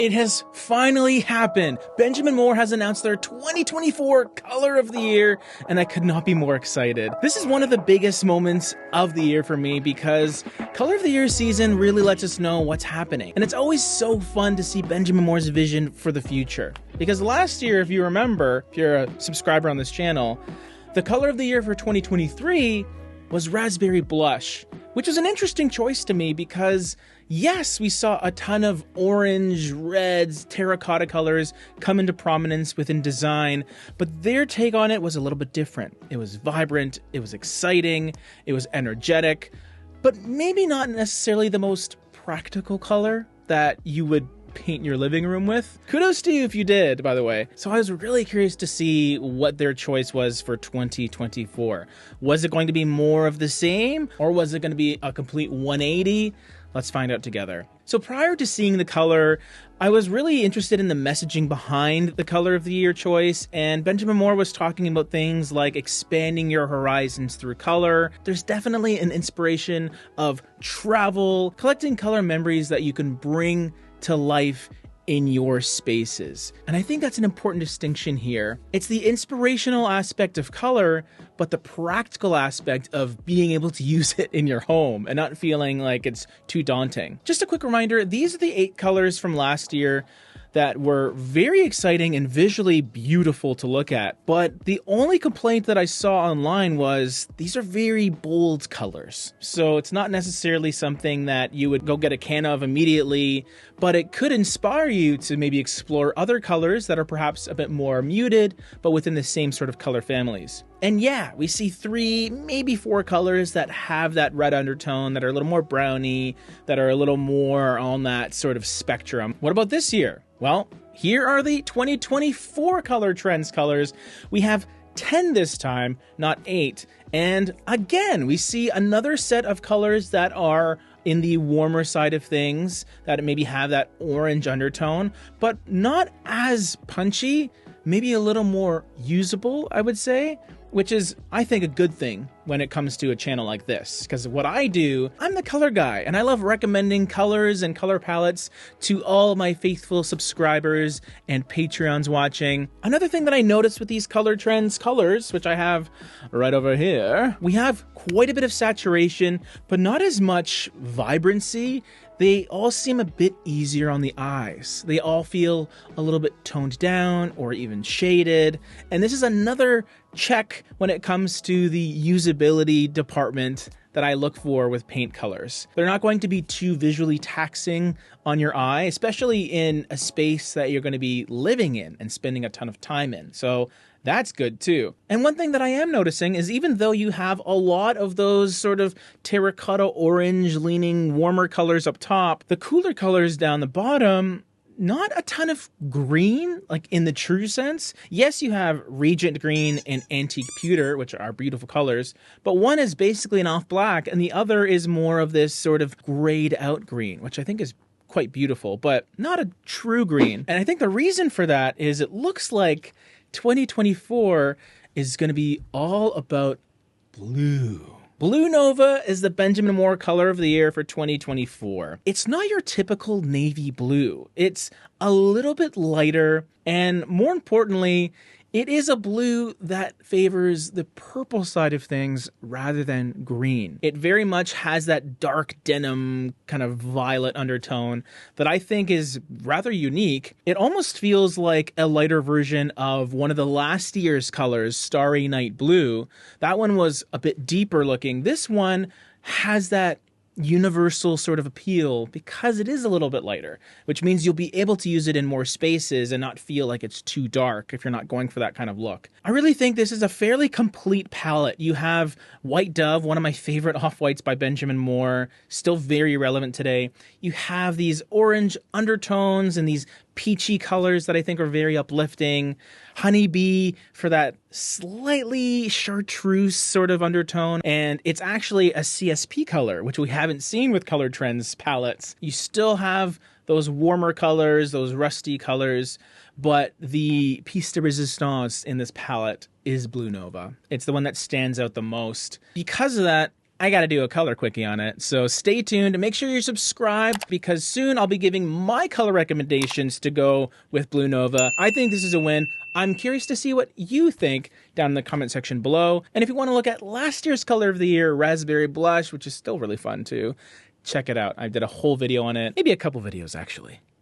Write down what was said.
It has finally happened. Benjamin Moore has announced their 2024 Color of the Year, and I could not be more excited. This is one of the biggest moments of the year for me because Color of the Year season really lets us know what's happening. And it's always so fun to see Benjamin Moore's vision for the future. Because last year, if you remember, if you're a subscriber on this channel, the Color of the Year for 2023 was Raspberry Blush, which was an interesting choice to me because yes, we saw a ton of orange, reds, terracotta colors come into prominence within design, but their take on it was a little bit different. It was vibrant, it was exciting, it was energetic, but maybe not necessarily the most practical color that you would paint your living room with. Kudos to you if you did, by the way. So I was really curious to see what their choice was for 2024. Was it going to be more of the same, or was it going to be a complete 180? Let's find out together. So prior to seeing the color, I was really interested in the messaging behind the Color of the Year choice, and Benjamin Moore was talking about things like expanding your horizons through color. There's definitely an inspiration of travel, collecting color memories that you can bring to life in your spaces. And I think that's an important distinction here. It's the inspirational aspect of color, but the practical aspect of being able to use it in your home and not feeling like it's too daunting. Just a quick reminder, these are the 8 colors from last year that were very exciting and visually beautiful to look at. But the only complaint that I saw online was these are very bold colors. So it's not necessarily something that you would go get a can of immediately, but it could inspire you to maybe explore other colors that are perhaps a bit more muted, but within the same sort of color families. And yeah, we see 3, maybe 4 colors that have that red undertone, that are a little more browny, that are a little more on that sort of spectrum. What about this year? Well, here are the 2024 Color Trends colors. We have 10 this time, not 8. And again, we see another set of colors that are in the warmer side of things, that maybe have that orange undertone, but not as punchy, maybe a little more usable, I would say, which is, I think, a good thing when it comes to a channel like this. Because what I do, I'm the color guy, and I love recommending colors and color palettes to all my faithful subscribers and Patreons watching. Another thing that I noticed with these Color Trends colors, which I have right over here, we have quite a bit of saturation, but not as much vibrancy. They all seem a bit easier on the eyes. They all feel a little bit toned down or even shaded. And this is another check when it comes to the usability department that I look for with paint colors. They're not going to be too visually taxing on your eye, especially in a space that you're going to be living in and spending a ton of time in. So that's good too. And one thing that I am noticing is even though you have a lot of those sort of terracotta orange leaning warmer colors up top, the cooler colors down the bottom, not a ton of green, like in the true sense. Yes, you have Regent Green and Antique Pewter, which are beautiful colors, but one is basically an off black and the other is more of this sort of grayed out green, which I think is quite beautiful, but not a true green. And I think the reason for that is it looks like 2024 is going to be all about blue. Blue Nova is the Benjamin Moore Color of the Year for 2024. It's not your typical navy blue. It's a little bit lighter, and more importantly, it is a blue that favors the purple side of things rather than green. It very much has that dark denim kind of violet undertone that I think is rather unique. It almost feels like a lighter version of one of the last year's colors, Starry Night Blue. That one was a bit deeper looking. This one has that universal sort of appeal because it is a little bit lighter, which means you'll be able to use it in more spaces and not feel like it's too dark if you're not going for that kind of look. I really think this is a fairly complete palette. You have White Dove, one of my favorite off-whites by Benjamin Moore, still very relevant today. You have these orange undertones and these peachy colors that I think are very uplifting. Honeybee for that slightly chartreuse sort of undertone. And it's actually a CSP color, which we haven't seen with Color Trends palettes. You still have those warmer colors, those rusty colors, but the piece de resistance in this palette is Blue Nova. It's the one that stands out the most. Because of that, I gotta do a color quickie on it. So stay tuned and make sure you're subscribed because soon I'll be giving my color recommendations to go with Blue Nova. I think this is a win. I'm curious to see what you think down in the comment section below. And if you want to look at last year's color of the year, Raspberry Blush, which is still really fun too, check it out. I did a whole video on it, maybe a couple videos actually.